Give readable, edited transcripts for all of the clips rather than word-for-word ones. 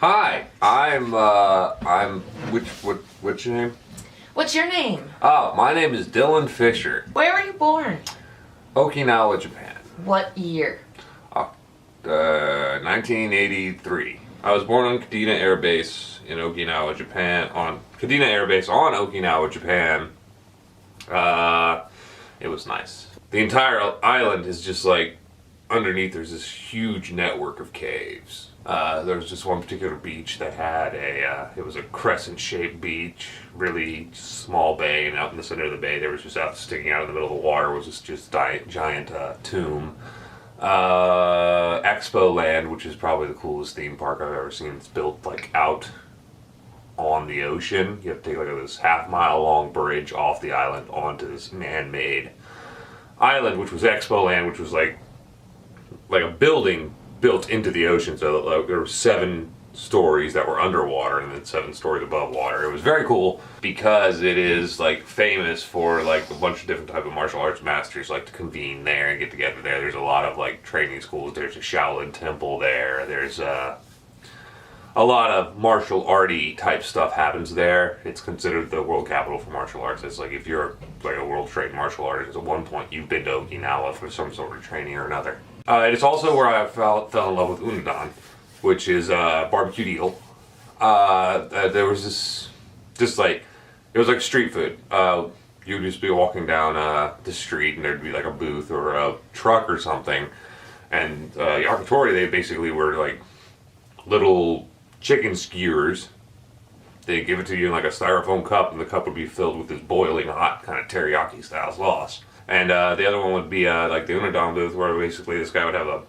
Hi, what's your name? What's your name? Oh, my name is Dylan Fischer. Where were you born? Okinawa, Japan. What year? 1983. I was born on Kadena Air Base in Okinawa, Japan. On Kadena Air Base on Okinawa, Japan. It was nice. The entire island is just like, underneath there's this huge network of caves. There was just one particular beach that had it was a crescent-shaped beach, really small bay, and out in the center of the bay there was just sticking out in the middle of the water was this just giant tomb. Expo Land, which is probably the coolest theme park I've ever seen. It's built like out on the ocean. You have to take like this half-mile long bridge off the island onto this man-made island, which was Expo Land, which was like a building built into the ocean. So like, there were 7 stories that were underwater and then 7 stories above water. It was very cool because it is like famous for like a bunch of different type of martial arts masters like to convene there and get together there. There's a lot of like training schools. There's a Shaolin temple there. There's a lot of martial arty type stuff happens there. It's considered the world capital for martial arts. It's like if you're like a world trained martial artist, at one point you've been to Okinawa for some sort of training or another. It's also where I fell in love with unadon, which is barbecued eel. There was just like, it was like street food. You would just be walking down the street and there'd be like a booth or a truck or something. And yakitori, they basically were like little chicken skewers. They give it to you in like a styrofoam cup, and the cup would be filled with this boiling hot kind of teriyaki style sauce. And the other one would be like the unadon booth, where basically this guy would have a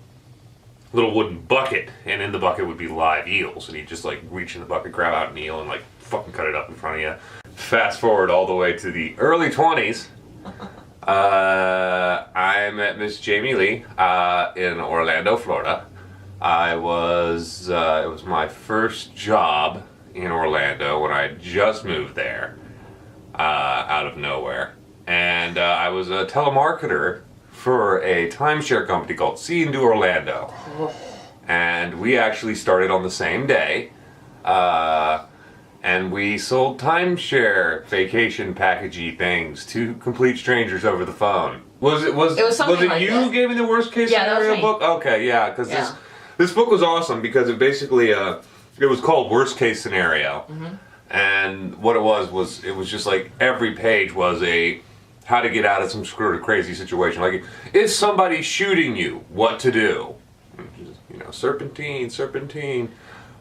little wooden bucket, and in the bucket would be live eels, and he'd just like reach in the bucket, grab out an eel, and like fucking cut it up in front of you. Fast forward all the way to the early 20s. I met Miss Jamie Leigh in Orlando, Florida. It was my first job in Orlando when I just moved there out of nowhere. And I was a telemarketer for a timeshare company called See and Do Orlando. And we actually started on the same day. And we sold timeshare vacation packagey things to complete strangers over the phone. Was it like you who gave me the worst case scenario book? Okay, yeah, because this book was awesome because it basically it was called Worst Case Scenario. Mm-hmm. And what it was it was just like every page was a how to get out of some sort of crazy situation. Like, if somebody's shooting you, what to do? You know, serpentine.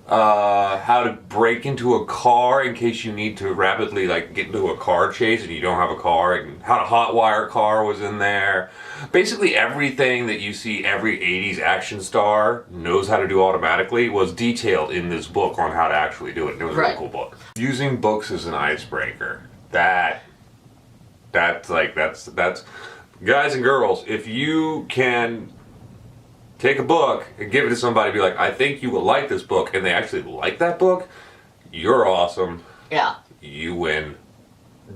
How to break into a car in case you need to rapidly like get into a car chase and you don't have a car, and how to hotwire a car was in there. Basically everything that you see every 80s action star knows how to do automatically was detailed in this book on how to actually do it. And it was a really cool book. Using books as an icebreaker. That's guys and girls, if you can take a book and give it to somebody and be like, I think you will like this book, and they actually like that book, you're awesome. Yeah. You win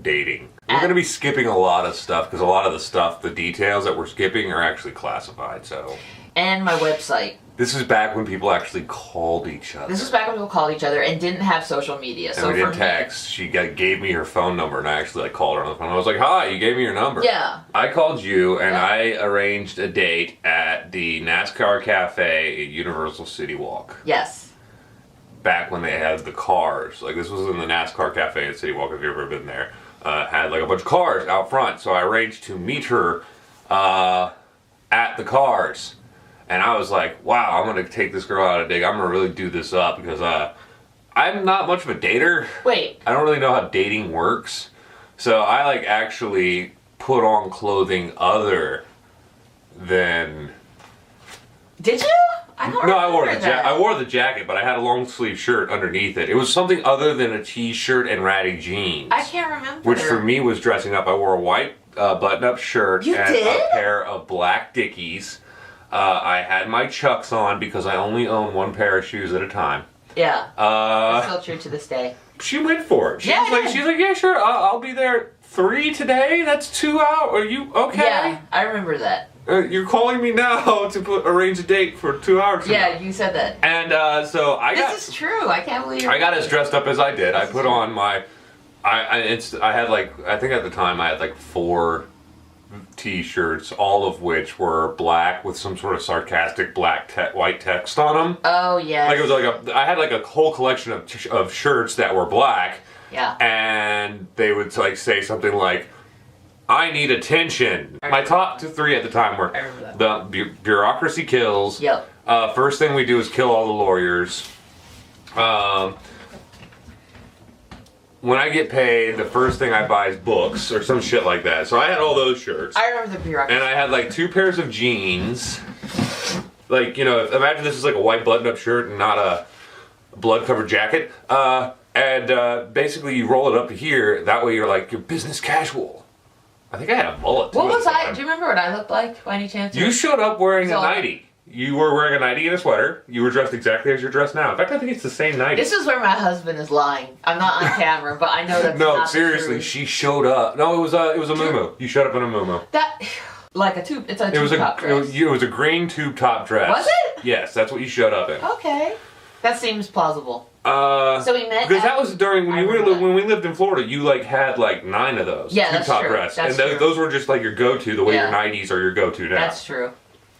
dating. We're going to be skipping a lot of stuff because a lot of the stuff, the details that we're skipping are actually classified, so. And my website. This is back when people actually called each other. This is back when people called each other and didn't have social media. And so we didn't text. She gave me her phone number, and I actually called her on the phone. I was like, hi, you gave me your number. Yeah. I called you, and I arranged a date at the NASCAR Cafe at Universal City Walk. Yes. Back when they had the cars. Like, this was in the NASCAR Cafe at City Walk, if you've ever been there. Had like a bunch of cars out front. So I arranged to meet her at the cars. And I was like, wow, I'm going to take this girl out a date. I'm going to really do this up because I'm not much of a dater. Wait. I don't really know how dating works. So I like actually put on clothing other than... Did you? I don't No, I wore the jacket, but I had a long sleeve shirt underneath it. It was something other than a t-shirt and ratty jeans. I can't remember. Which for me was dressing up. I wore a white button-up shirt and a pair of black Dickies. I had my Chucks on because I only own one pair of shoes at a time. Yeah. That's still true to this day. She went for it. She's like, yeah, sure, I'll be there 3 today. That's 2 hours. Are you okay? Yeah, I remember that. You're calling me now to arrange a date for 2 hours from now. Yeah, you said that. And so This is true. I can't believe I got as dressed up as I did. I put on my... I had like... I think at the time I had like 4 t-shirts, all of which were black with some sort of sarcastic white text on them. Oh, yeah. Like it was like I had like a whole collection of shirts that were black. Yeah. And they would like say something like, I need attention. My top 3 at the time were the bureaucracy kills. Yep. First thing we do is kill all the lawyers. When I get paid, the first thing I buy is books or some shit like that. So I had all those shirts. I remember the bureaucracy. And I had like 2 pairs of jeans. Like, you know, imagine this is like a white button-up shirt and not a blood-covered jacket. And basically you roll it up to here. That way you're business casual. I think I had a mullet too. What was I? Do you remember what I looked like by any chance? You showed up wearing a So- nightie. You were wearing a nightie and a sweater. You were dressed exactly as you're dressed now. In fact, I think it's the same nightie. This is where my husband is lying. I'm not on camera, but I know that's No, not seriously, the truth. she showed up. No, it was a muumuu. You showed up in a muumuu. That, like a tube. It's a It was tube top dress. it was a green tube top dress. Was it? Yes, that's what you showed up in. Okay, that seems plausible. So we met because at- that was during when I you remember that. when we lived in Florida. You had 9 of those. Yeah, tube that's top true. dress, That's and true. those were just like your go-to. The way Yeah. your nighties are your go-to now. That's true.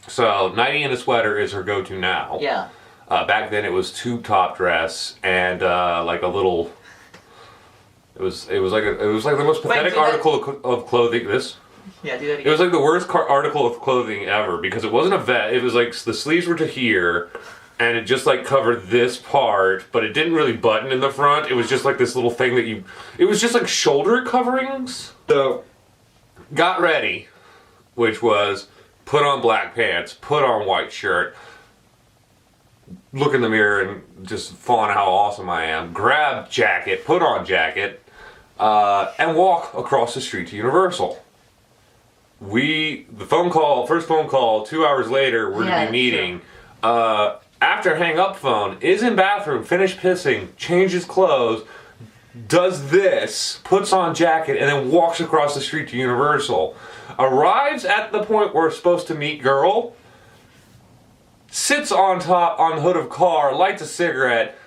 So nightie and a sweater is her go-to now. Yeah. Back then it was tube top dress and like a little. It was like the most pathetic do that- article of clothing. This. Yeah, do that It again. was like the worst article of clothing ever because it wasn't a vest. It was like the sleeves were to here, and it just like covered this part, but it didn't really button in the front. It was just like this little thing that you. It was just like shoulder coverings. So, got ready, which was put on black pants, put on white shirt, look in the mirror and just fawn how awesome I am. Grab jacket, put on jacket, and walk across the street to Universal. First phone call, 2 hours later, we're to be meeting. After hang up phone, is in bathroom, finished pissing, changes clothes, does this, puts on jacket, and then walks across the street to Universal. Arrives at the point where we're supposed to meet girl, sits on the hood of car, lights a cigarette,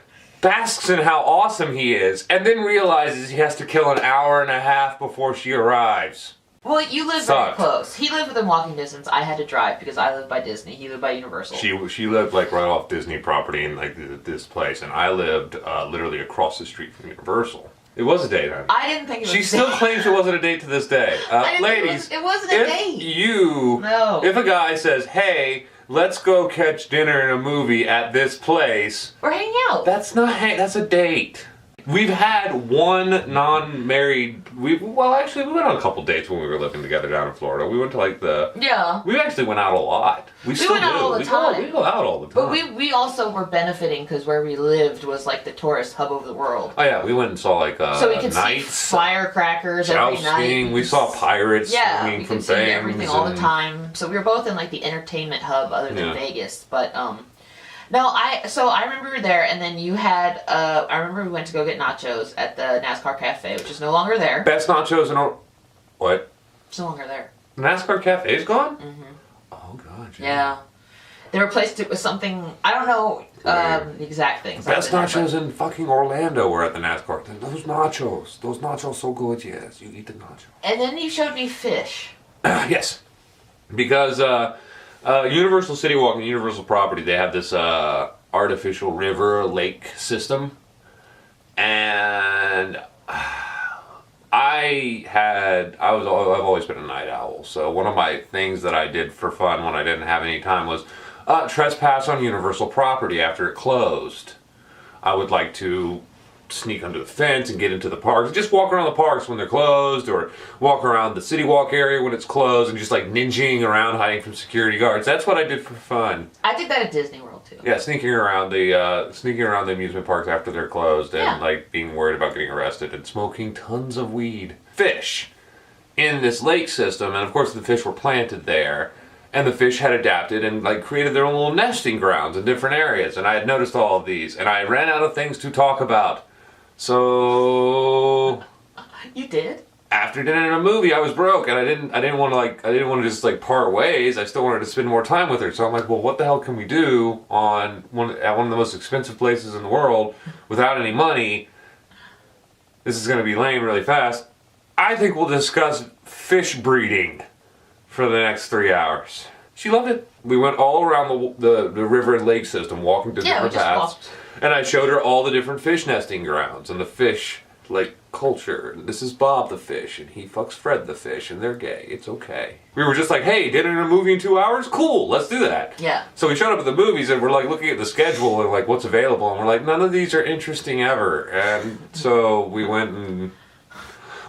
basks in how awesome he is, and then realizes he has to kill an hour and a half before she arrives. Well, you live very close. He lived within walking distance. I had to drive because I lived by Disney. He lived by Universal. She lived like right off Disney property in like this place, and I lived literally across the street from Universal. It was a date, huh? I didn't think it was She a still date. claims it wasn't a date to this day. I didn't Ladies, think it wasn't a date. No. If a guy says, hey, let's go catch dinner in a movie at this place, We're hanging out. that's that's a date. We've had one non-married. We went on a couple dates when we were living together down in Florida. We went to Yeah. we actually went out a lot. We still went out do. all the time. We go out all the time. But we also were benefiting because where we lived was like the tourist hub of the world. Oh yeah, we went and saw like So we could see nights, firecrackers every night. jousting. We saw pirates Yeah, swinging we from could see things. everything all the and- time. So we were both in like the entertainment hub other than Yeah. Vegas. But no, I remember we were there, and then you had I remember we went to go get nachos at the NASCAR Cafe, which is no longer there. Best nachos in what? It's no longer there. NASCAR Cafe's gone? Mm-hmm. Oh god. Yeah. They replaced it with something, I don't know the exact things. Best nachos in fucking Orlando were at the NASCAR thing. Those nachos so good, yes. You eat the nachos. And then you showed me fish. Yes. Because Universal City Walk and Universal Property, they have this artificial river lake system. And I've always been a night owl. So one of my things that I did for fun when I didn't have any time was trespass on Universal Property after it closed. I would like to sneak under the fence and get into the parks. Just walk around the parks when they're closed, or walk around the City Walk area when it's closed, and just like ninjaing around, hiding from security guards. That's what I did for fun. I did that at Disney World too. Yeah, sneaking around the amusement parks after they're closed, and like being worried about getting arrested, and smoking tons of weed. Fish in this lake system, and of course the fish were planted there. And the fish had adapted and like created their own little nesting grounds in different areas. And I had noticed all of these, and I ran out of things to talk about. So You did? after dinner and a movie, I was broke, and I didn't want to just like part ways. I still wanted to spend more time with her. So I'm like, well, what the hell can we do at one of the most expensive places in the world without any money? This is going to be lame really fast. I think we'll discuss fish breeding for the next 3 hours. She loved it. We went all around the river and lake system, walking through different paths, and I showed her all the different fish nesting grounds and the fish like culture. This is Bob the fish, and he fucks Fred the fish, and they're gay. It's okay. We were just like, hey, dinner and a movie in 2 hours? Cool, let's do that. Yeah. So we showed up at the movies, and we're like looking at the schedule and like what's available, and we're like, none of these are interesting ever. And so we went and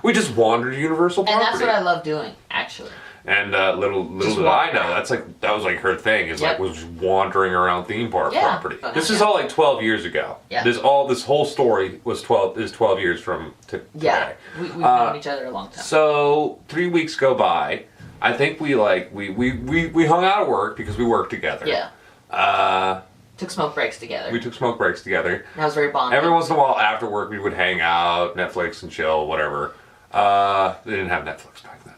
we just wandered Universal property. And that's what I love doing, actually. And little did I know, that was like her thing, is like was just wandering around theme park property. This is all like 12 years ago. Yeah. This whole story is 12 years from today. Yeah. We've known each other a long time. So 3 weeks go by. I think we hung out at work because we worked together. Yeah. Took smoke breaks together. We took smoke breaks together. That was very bonding. Every once in a while after work we would hang out, Netflix and chill, whatever. They didn't have Netflix back then.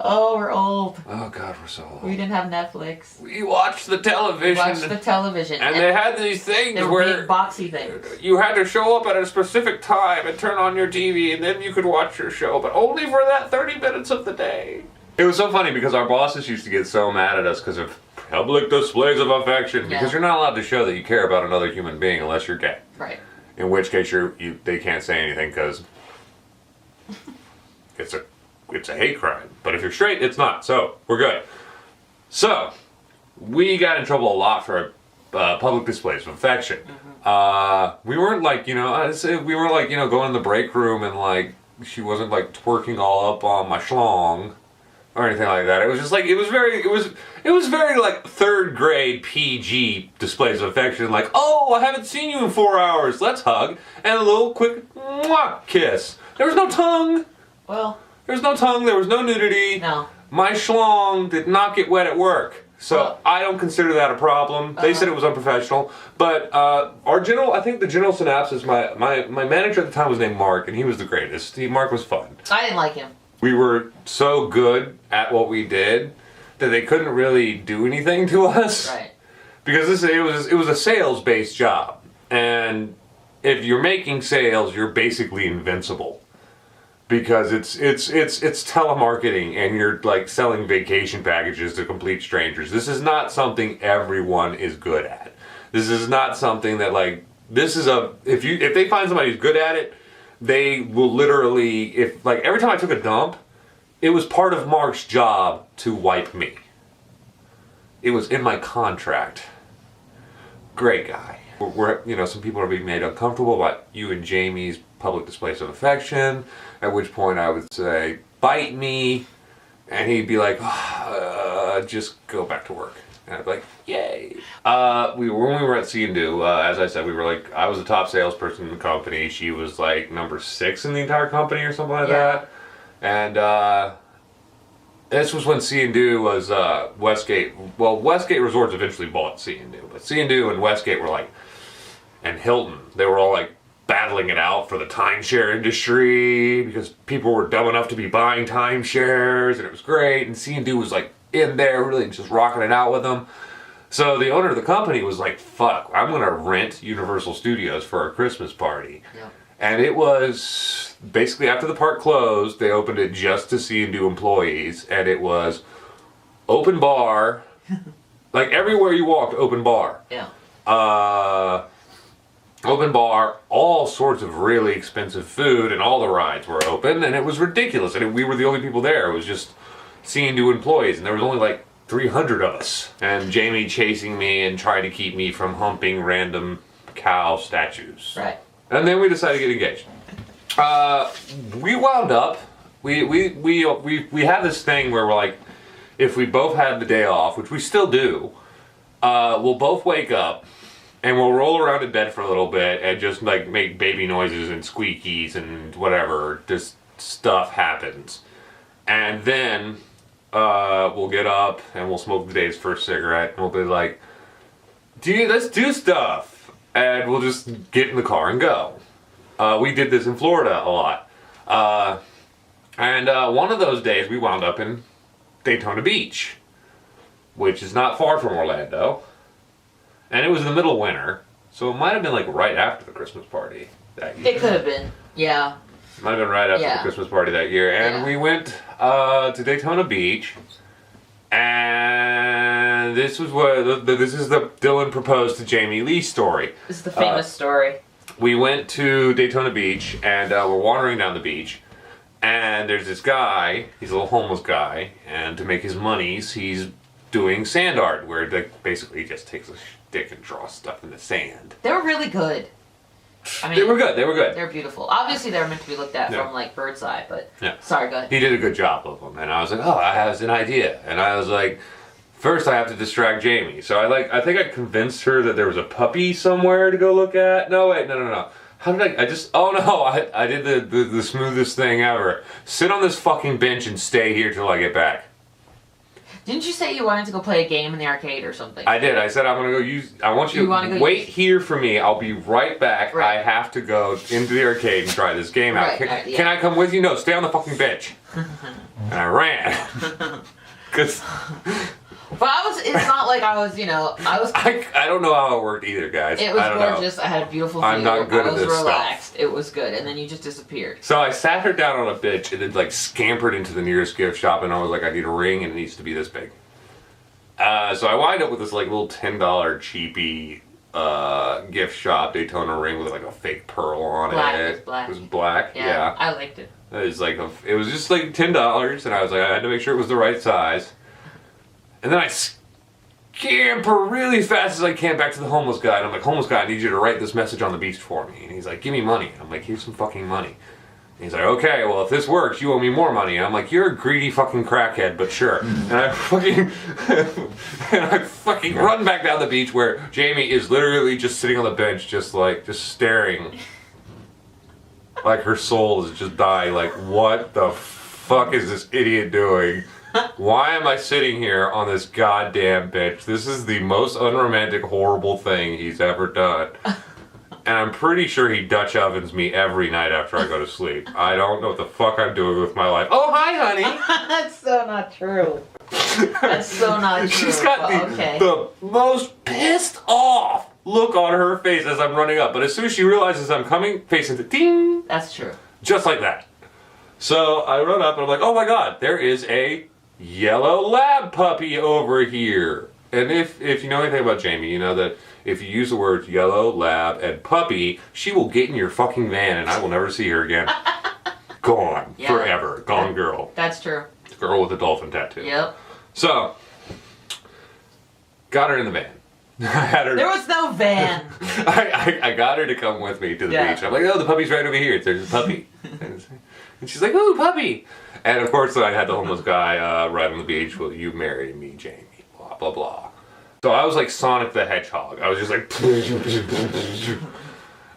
Oh, we're old. Oh God, we're so old. We didn't have Netflix. We watched the television. And they had these things where big boxy things. You had to show up at a specific time and turn on your TV, and then you could watch your show, but only for that 30 minutes of the day. It was so funny because our bosses used to get so mad at us because of public displays of affection. Because you're not allowed to show that you care about another human being unless you're gay. Right. In which case they can't say anything because it's a hate crime. But if you're straight, it's not. So we're good. So we got in trouble a lot for public displays of affection. We weren't like, we weren't like, going in the break room and like she wasn't like twerking all up on my schlong or anything like that. It was just like it was very like third grade PG displays of affection. Like, oh, I haven't seen you in 4 hours. Let's hug and a little quick mwah, kiss. There was no tongue. Well. There was no tongue, there was no nudity. No. My schlong did not get wet at work. So I don't consider that a problem. They said it was unprofessional. But I think the general synopsis, my manager at the time was named Mark, and he was the greatest. Mark was fun. I didn't like him. We were so good at what we did that they couldn't really do anything to us. Right. Because it was a sales-based job. And if you're making sales, you're basically invincible. Because it's telemarketing and you're like selling vacation packages to complete strangers. This is not something everyone is good at. This is not something that like if they find somebody who's good at it, they will literally every time I took a dump, it was part of Mark's job to wipe me. It was in my contract. Great guy. Some people are being made uncomfortable by you and Jamie's public displays of affection, at which point I would say, bite me, and he'd be like, just go back to work. And I'd be like, yay. When we were at See and Do, as I said, we were like, I was the top salesperson in the company, she was like number 6 in the entire company or something like that. And this was when See and Do was Westgate. Well, Westgate Resorts eventually bought See and Do, but See and Do and Westgate were like, and Hilton, they were all like battling it out for the timeshare industry because people were dumb enough to be buying timeshares, and it was great. And See and Do was like in there, really just rocking it out with them. So the owner of the company was like, "Fuck, I'm gonna rent Universal Studios for our Christmas party." Yeah. And it was basically after the park closed, they opened it just to See and Do employees, and it was open bar, like everywhere you walked, open bar. Yeah. Open bar, all sorts of really expensive food, and all the rides were open, and it was ridiculous. And we were the only people there. It was just See and Do employees, and there was only like 300 of us. And Jamie chasing me and trying to keep me from humping random cow statues. Right. And then we decided to get engaged. We wound up. We have this thing where we're like, if we both had the day off, which we still do, we'll both wake up. And we'll roll around in bed for a little bit and just like make baby noises and squeakies and whatever. Just stuff happens. And then we'll get up and we'll smoke the day's first cigarette. And we'll be like, dude, let's do stuff. And we'll just get in the car and go. We did this in Florida a lot. And one of those days we wound up in Daytona Beach, which is not far from Orlando. And it was in the middle of winter, so it might have been like right after the Christmas party that year. It could have been, yeah. Might have been right after the Christmas party that year. And we went to Daytona Beach. And this was this is the Dylan proposed to Jamie Lee story. This is the famous story. We went to Daytona Beach, and we're wandering down the beach. And there's this guy, he's a little homeless guy, and to make his monies, he's doing sand art, where they basically just takes a stick and draws stuff in the sand. They were really good. I mean, they were good. They're beautiful. Obviously, they're meant to be looked at from like bird's eye, but sorry, go ahead. He did a good job of them, and I was like, oh, I have an idea, and I was like, first I have to distract Jamie. So I think I convinced her that there was a puppy somewhere to go look at. No, wait, no. How did I did the smoothest thing ever. Sit on this fucking bench and stay here till I get back. Didn't you say you wanted to go play a game in the arcade or something? I did. I said I want you to wait here for me. I'll be right back. Right. I have to go into the arcade and try this game out. Can I come with you? No, stay on the fucking bench. And I ran. Because... But it's not like I was, I don't know how it worked either, guys. It was gorgeous. I had a beautiful view. I'm not good at this stuff. I was relaxed. It was good. And then you just disappeared. So I sat her down on a bench and then, scampered into the nearest gift shop, and I was like, I need a ring, and it needs to be this big. So I wind up with this, little $10 cheapy gift shop Daytona ring with, a fake pearl on it. It was black. Yeah. I liked it. It was, it was just, $10, and I was like, I had to make sure it was the right size. And then I scamper really fast as I can back to the homeless guy. And I'm like, homeless guy, I need you to write this message on the beach for me. And he's like, give me money. And I'm like, here's some fucking money. And he's like, okay, well, if this works, you owe me more money. And I'm like, you're a greedy fucking crackhead, but sure. And I fucking run back down the beach where Jamie is literally just sitting on the bench, just staring. Like her soul is just dying. Like, what the fuck is this idiot doing? Why am I sitting here on this goddamn bench? This is the most unromantic, horrible thing he's ever done. And I'm pretty sure he Dutch ovens me every night after I go to sleep. I don't know what the fuck I'm doing with my life. Oh, hi, honey. That's so not true. That's so not true. She's got the most pissed off look on her face as I'm running up. But as soon as she realizes I'm coming, face into ding. That's true. Just like that. So I run up and I'm like, oh my god, there is a yellow lab puppy over here. And if you know anything about Jamie, you know that if you use the words yellow, lab, and puppy, she will get in your fucking van and I will never see her again. Gone. Yeah. Forever. Gone girl. That's true. Girl with a dolphin tattoo. Yep. So, got her in the van. I had her. There was no van. I got her to come with me to the beach. I'm like, oh, the puppy's right over here. There's a puppy. And she's like, ooh, puppy. And of course, I had the homeless guy right on the beach. Will you marry me, Jamie? Blah, blah, blah. So I was like Sonic the Hedgehog. I was just like...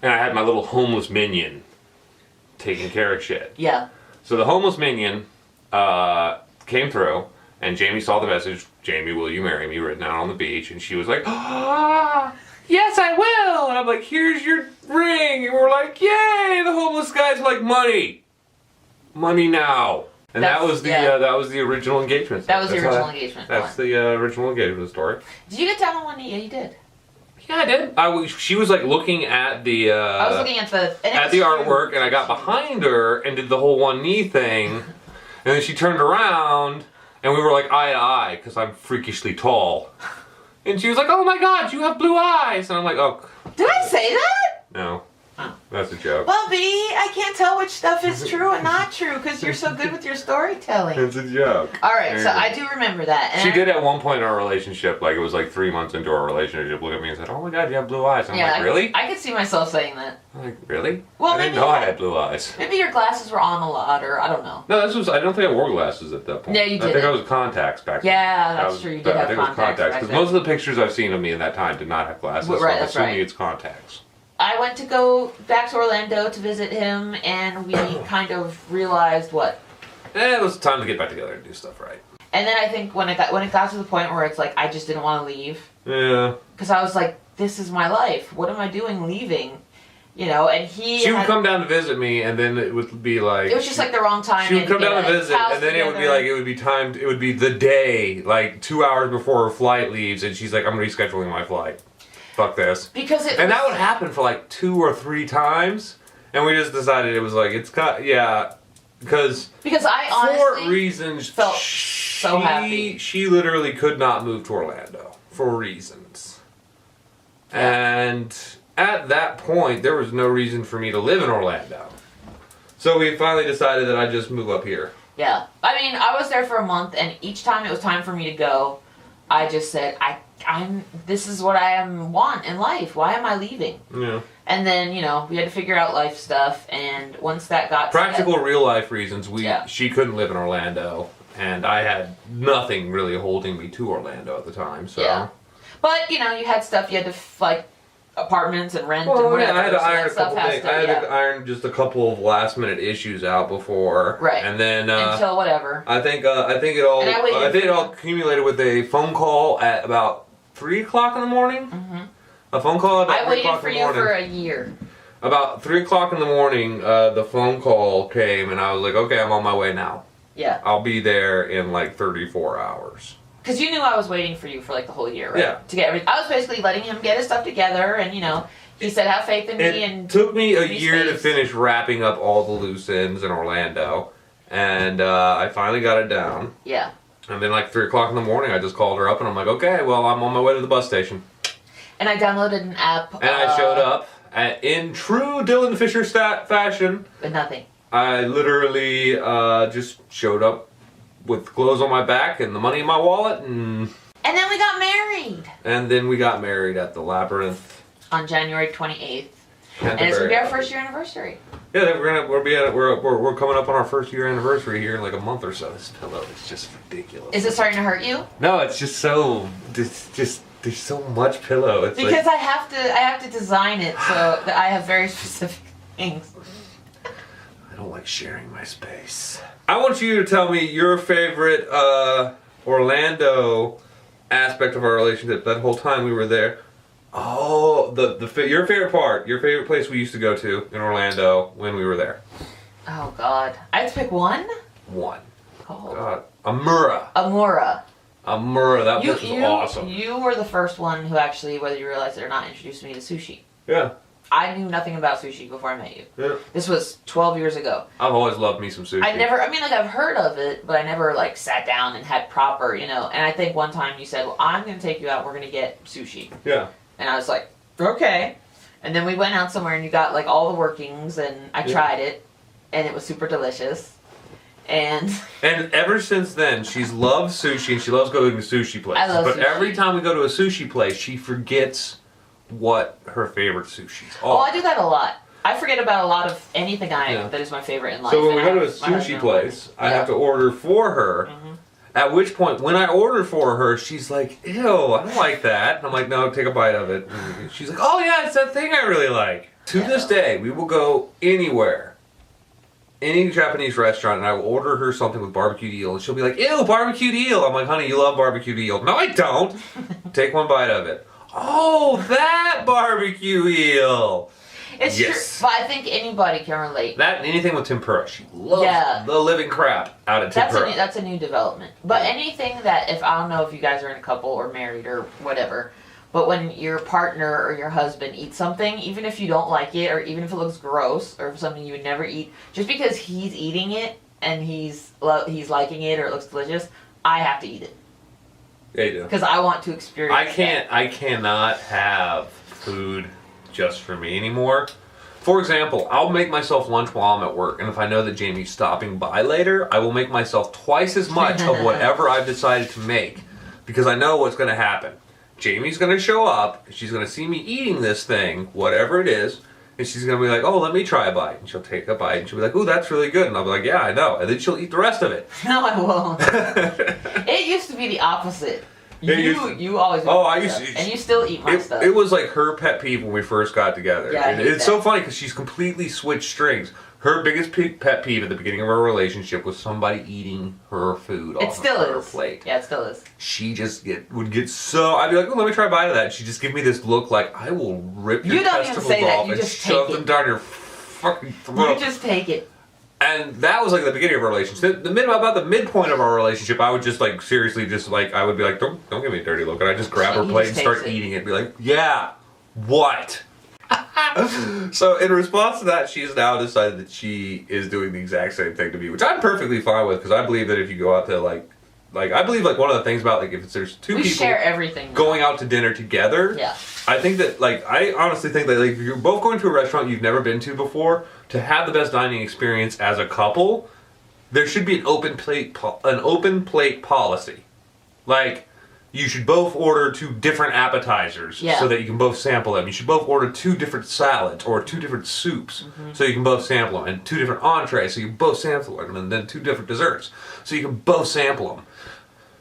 And I had my little homeless minion taking care of shit. Yeah. So the homeless minion came through, and Jamie saw the message, Jamie, will you marry me, written out on the beach. And she was like, ah, yes, I will. And I'm like, here's your ring. And we're like, yay, the homeless guy's like, money. Money now. And that was the original engagement. That was the original engagement. That's the original engagement story. Did you get down on one knee? Yeah, you did. Yeah, I did. She was like looking at the. I was looking at the artwork, and I got behind her and did the whole one knee thing, and then she turned around, and we were like eye to eye because I'm freakishly tall, and she was like, "Oh my God, you have blue eyes," and I'm like, "Oh." Did I say that? No. Oh. That's a joke. Well, B, I can't tell which stuff is true and not true because you're so good with your storytelling. It's a joke. All right, so I do remember that. And she did at one point in our relationship, like it was like 3 months into our relationship, look at me and said, "Oh my God, you have blue eyes." And I'm like, really? I could see myself saying that. I'm like, really? Well, I didn't know I had blue eyes. Maybe your glasses were on a lot, or I don't know. No, I don't think I wore glasses at that point. Yeah, you did. I think I was contacts back then. Yeah, that's true. You did have contacts. I think it was contacts because most of the pictures I've seen of me in that time did not have glasses. Right, so I'm that's assuming it's contacts. I went to go back to Orlando to visit him, and we kind of realized what? It was time to get back together and do stuff right. And then I think when it got to the point where it's like I just didn't want to leave. Yeah. Because I was like, this is my life. What am I doing leaving? You know, and she would come down to visit me, and then it would be like... It was just like the wrong time. She would come down to visit, and then it would be like, it would be the day, like 2 hours before her flight leaves, and she's like, I'm rescheduling my flight. Fuck this. And that would happen for like 2 or 3 times, and we just decided it was like, because I honestly for reasons felt so happy. She literally could not move to Orlando for reasons. Yeah. And at that point, there was no reason for me to live in Orlando. So we finally decided that I'd just move up here. Yeah. I mean, I was there for a month, and each time it was time for me to go, I just said, this is what I want in life. Why am I leaving? Yeah. And then, you know, we had to figure out life stuff, and once that got practical real life reasons, she couldn't live in Orlando, and I had nothing really holding me to Orlando at the time, so. Yeah. But, you know, you had stuff you had to, like, apartments and rent and whatever. Yeah, I had to iron a couple things. I had to iron just a couple of last minute issues out before. Right. And then until whatever. I think it all accumulated with a phone call at about 3 o'clock in the morning. Mm-hmm. A phone call at about 3 o'clock in the morning. I waited for you for a year. About 3 o'clock in the morning, the phone call came, and I was like, okay, I'm on my way now. Yeah. I'll be there in like 34 hours. Because you knew I was waiting for you for like the whole year, right? Yeah. To get everything. I was basically letting him get his stuff together, and you know, he said, "Have faith in me." And it took me a year to finish wrapping up all the loose ends in Orlando, and I finally got it down. Yeah. And then like 3 o'clock in the morning, I just called her up, and I'm like, "Okay, well, I'm on my way to the bus station." And I downloaded an app. And I showed up in true Dylan Fischer fashion. With nothing. I literally just showed up with clothes on my back and the money in my wallet, and then we got married. And then we got married at the Labyrinth on January 28th, and it's gonna be our first year anniversary. Yeah, we're coming up on our first year anniversary here in like a month or so. This pillow is just ridiculous. Is it starting to hurt you? No, it's just there's so much pillow. It's because I have to design it so that I have very specific things. I don't like sharing my space. I want you to tell me your favorite Orlando aspect of our relationship. That whole time we were there. Oh, your favorite part, your favorite place we used to go to in Orlando when we were there. Oh God, I had to pick one. One. Oh God, Amura. That place was awesome. You were the first one who actually, whether you realize it or not, introduced me to sushi. Yeah. I knew nothing about sushi before I met you. Yeah. This was 12 years ago. I've always loved me some sushi. I've heard of it, but I never like sat down and had proper, you know. And I think one time you said, well, I'm going to take you out, we're going to get sushi. Yeah. And I was like, okay. And then we went out somewhere and you got like all the workings and I tried it and it was super delicious. And ever since then, she's loved sushi and she loves going to sushi places. I love sushi. Every time we go to a sushi place, she forgets what her favorite sushi's are. Oh, I do that a lot. I forget about a lot of anything that is my favorite in life. So when we go to a sushi place, I have to order for her. Mm-hmm. At which point, when I order for her, she's like, ew, I don't like that. And I'm like, no, take a bite of it. And she's like, oh yeah, it's that thing I really like. To this day, we will go anywhere, any Japanese restaurant, and I will order her something with barbecued eel, and she'll be like, ew, barbecued eel. I'm like, honey, you love barbecued eel. No, I don't. Take one bite of it. Oh, that barbecue eel. It's true, but I think anybody can relate. Anything with tempura. She loves the living crap out of tempura. That's a new development. But anything that, I don't know if you guys are in a couple or married or whatever, but when your partner or your husband eats something, even if you don't like it or even if it looks gross or something you would never eat, just because he's eating it and he's liking it or it looks delicious, I have to eat it. Yeah, you do. Because I want to experience I cannot have food just for me anymore. For example, I'll make myself lunch while I'm at work, and if I know that Jamie's stopping by later, I will make myself twice as much of whatever I've decided to make, because I know what's going to happen. Jamie's going to show up, she's going to see me eating this thing, whatever it is, and she's going to be like, oh, let me try a bite. And she'll take a bite, and she'll be like, ooh, that's really good. And I'll be like, yeah, I know. And then she'll eat the rest of it. No, I won't. It used to be the opposite. You always. I used to, and you still eat my stuff. It was like her pet peeve when we first got together. Yeah, it's so funny because she's completely switched strings. Her biggest pet peeve at the beginning of our relationship was somebody eating her food off of her plate. Yeah, it still is. She just would get so... I'd be like, oh, let me try a bite of that. She'd just give me this look like, I will rip your testicles off and shove them down your fucking throat. You just take it. And that was like the beginning of our relationship. About the midpoint of our relationship, I would just like, seriously, just like, I would be like, don't give me a dirty look. And I'd just grab her plate and start eating it and be like, yeah, what? So in response to that, she's now decided that she is doing the exact same thing to me, which I'm perfectly fine with, because I believe that if you go out to like I believe like one of the things about like if there's two people share everything going out to dinner together. Yeah. I think that like I honestly think that like if you're both going to a restaurant you've never been to before, to have the best dining experience as a couple, there should be an open plate policy. Like, you should both order 2 different appetizers so that you can both sample them. You should both order 2 different salads or 2 different soups so you can both sample them. And 2 different entrees so you can both sample them. And then 2 different desserts so you can both sample them.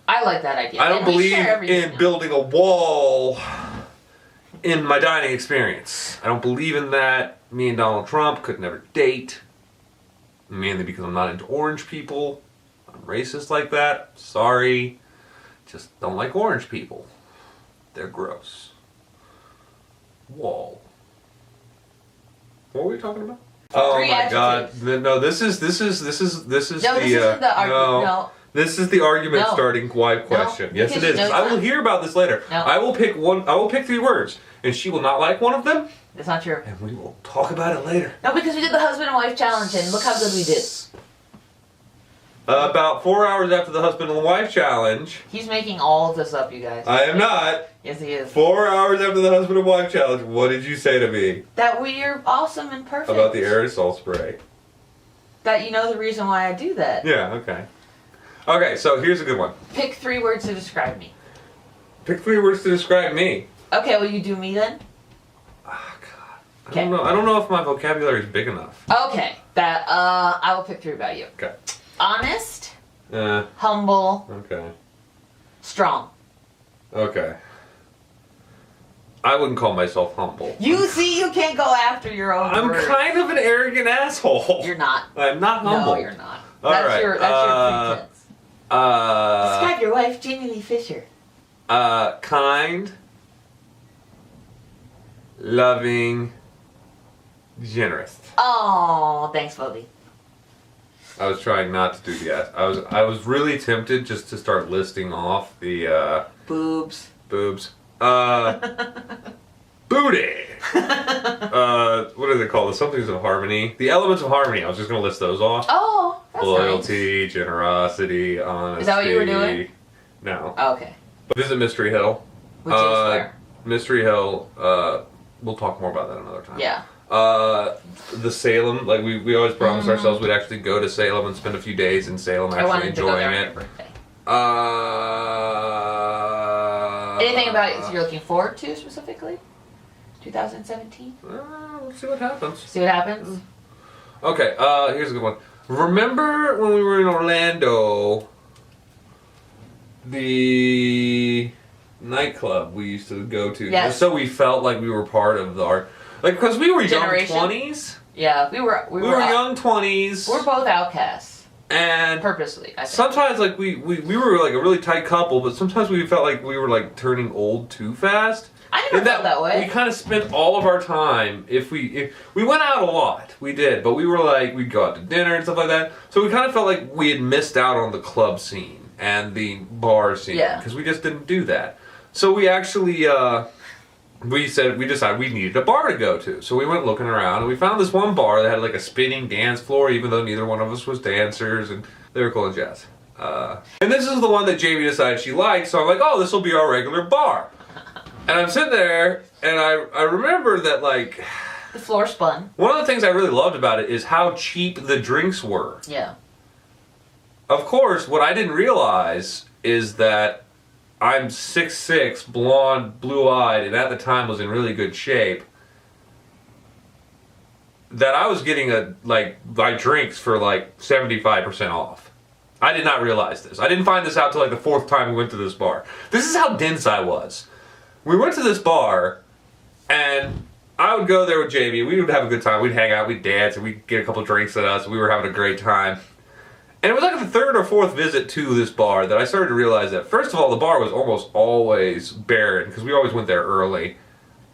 I like that idea. I don't believe in building a wall in my dining experience. I don't believe in that. Me and Donald Trump could never date. Mainly because I'm not into orange people. I'm racist like that. Sorry. Just don't like orange people. They're gross. Wall. What were we talking about? Oh my God! No, this is the argument. No. This is the argument starting question. No, yes, it is. I will hear about this later. No. I will pick 3 words, and she will not like one of them. That's not true. And we will talk about it later. No, because we did the husband and wife challenge, and look how good we did. About 4 hours after the husband and wife challenge. He's making all of this up, you guys. I am not. Yes, he is. 4 hours after the husband and wife challenge, what did you say to me? That we are awesome and perfect. About the aerosol spray. That you know the reason why I do that. Yeah, okay. Okay, so here's a good one. Pick 3 words to describe me. Pick 3 words to describe me. Okay, will you do me then? Oh, God. I don't know. I don't know if my vocabulary is big enough. Okay. I will pick 3 about you. Okay. Honest. Humble. Okay. Strong. Okay. I wouldn't call myself humble. You see, you can't go after your own I'm words. kind of an arrogant asshole. You're not. I'm not humble. No, you're not. That's your pretense. Describe your wife, Jamie Lee Fisher. Kind, loving, generous. Oh, thanks, Bobby. I was trying not to do the I was really tempted just to start listing off the boobs. Booty. What do they call this? Something's of harmony. The elements of harmony. I was just gonna list those off. Oh, that's loyalty, generosity, honesty. Is that what you were doing? No. Oh, okay. But visit Mystery Hill. Which is where? Mystery Hill. We'll talk more about that another time. Yeah. The Salem, like we always promised ourselves we'd actually go to Salem and spend a few days in Salem actually enjoying it. Anything about it you're looking forward to specifically? 2017? We'll see what happens. See what happens? Okay, here's a good one. Remember when we were in Orlando, the nightclub we used to go to? Yes. Just so we felt like we were part of our... Like, because we were young 20s. Yeah, we were young 20s. We're both outcasts. And purposely, I think. Sometimes, like, we were, like, a really tight couple, but sometimes we felt like we were, like, turning old too fast. I never felt that way. We kind of spent all of our time, if we went out a lot, we did, but we were, like, we'd go out to dinner and stuff like that, so we kind of felt like we had missed out on the club scene and the bar scene. Yeah. Because we just didn't do that. So we actually, we decided we needed a bar to go to. So we went looking around, and we found this one bar that had like a spinning dance floor, even though neither one of us was dancers, and they were cool and jazz. And this is the one that Jamie decided she liked, so I'm like, oh, this will be our regular bar. And I'm sitting there, and I remember that, like... The floor spun. One of the things I really loved about it is how cheap the drinks were. Yeah. Of course, what I didn't realize is that I'm 6'6", blonde, blue-eyed, and at the time was in really good shape. That I was getting my drinks for like 75% off. I did not realize this. I didn't find this out till like the 4th time we went to this bar. This is how dense I was. We went to this bar, and I would go there with Jamie. We would have a good time. We'd hang out, we'd dance, and we'd get a couple drinks at us. We were having a great time. And it was like the 3rd or 4th visit to this bar that I started to realize that, first of all, the bar was almost always barren, because we always went there early.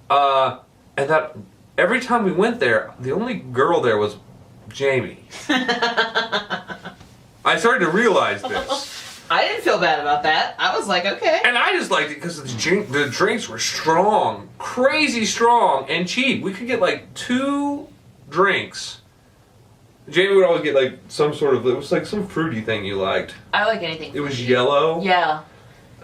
And that every time we went there, the only girl there was Jamie. I started to realize this. I didn't feel bad about that. I was like, okay. And I just liked it because the drinks were strong, crazy strong, and cheap. We could get like 2 drinks. Jamie would always get like some sort of, it was like some fruity thing you liked. I like anything. It was yellow. Yeah.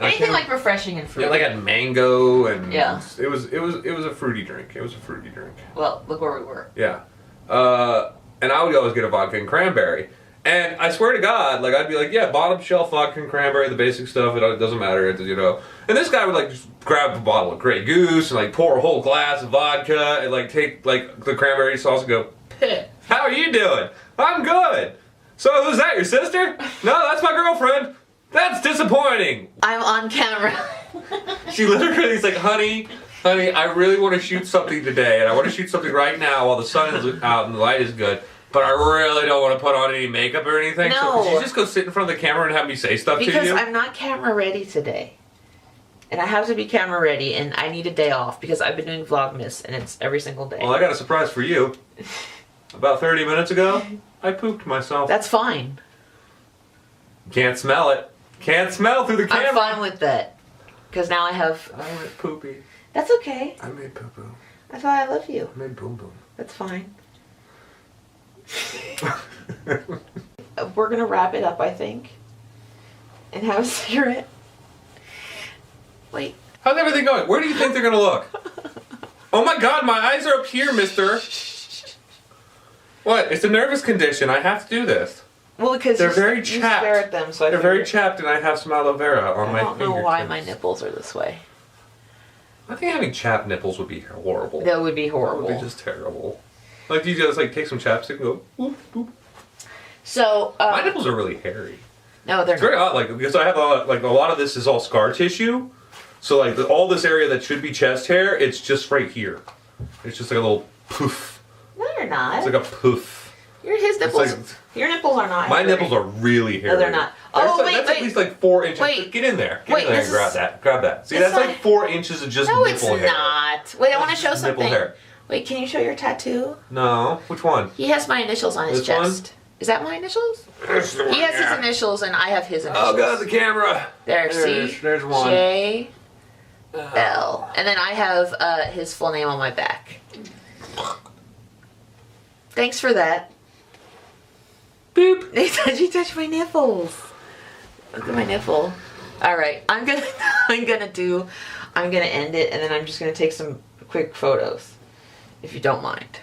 Anything like refreshing and fruity. Yeah, like had mango and yeah. It was a fruity drink. It was a fruity drink. Well, look where we were. Yeah. And I would always get a vodka and cranberry. And I swear to God, like I'd be like, yeah, bottom shelf vodka and cranberry, the basic stuff. It doesn't matter, you know. And this guy would like just grab a bottle of Grey Goose and like pour a whole glass of vodka and like take like the cranberry sauce and go, how are you doing? I'm good. So who's that? Your sister? No, that's my girlfriend. That's disappointing. I'm on camera. She literally is like, honey, I really want to shoot something today, and I want to shoot something right now while the sun is out and the light is good. But I really don't want to put on any makeup or anything. No. So could you just go sit in front of the camera and have me say stuff to you? Because I'm not camera ready today. And I have to be camera ready, and I need a day off because I've been doing VLOGMAS, and it's every single day. Well, I got a surprise for you. About 30 minutes ago, I pooped myself. That's fine. Can't smell it. Can't smell through the camera. I'm fine with that. Because now I have... I went poopy. That's okay. I made poo-poo. That's why I love you. I made boom-boom. That's fine. We're gonna wrap it up, I think, and have a cigarette. Wait. How's everything going? Where do you think they're gonna look? Oh my God, my eyes are up here, mister. What? It's a nervous condition. I have to do this. Well, because they're very you chapped. stare at them, so they're very chapped, and I have some aloe vera on my fingertips. I don't know why my nipples are this way. I think having chapped nipples would be horrible. That would be horrible. That would be just terrible. Like, you just like take some chapstick and go, whoop, whoop. So, my nipples are really hairy. No, they're it's very odd, like, because I have a lot of this is all scar tissue. So, like, all this area that should be chest hair, it's just right here. It's just like a little poof. No, you're not. It's like a poof. His nipples. Like, your nipples are not. My hairy. nipples are really hairy. No, they're not. That's at least like 4 inches. Wait. Get in there. Get in there and grab that. Grab that. See, that's not, like 4 inches of just no, nipple hair. No, it's not. Wait, I want to show Nipple something. hair. Wait, can you show your tattoo? No. Which one? He has my initials on his This chest. one? Is that my initials? He has his initials and I have his initials. Oh God, the camera. There's one. J L. And then I have his full name on my back. Thanks for that. Boop. You touched my nipples. Look at my nipple. All right, I'm gonna end it, and then I'm just gonna take some quick photos, if you don't mind.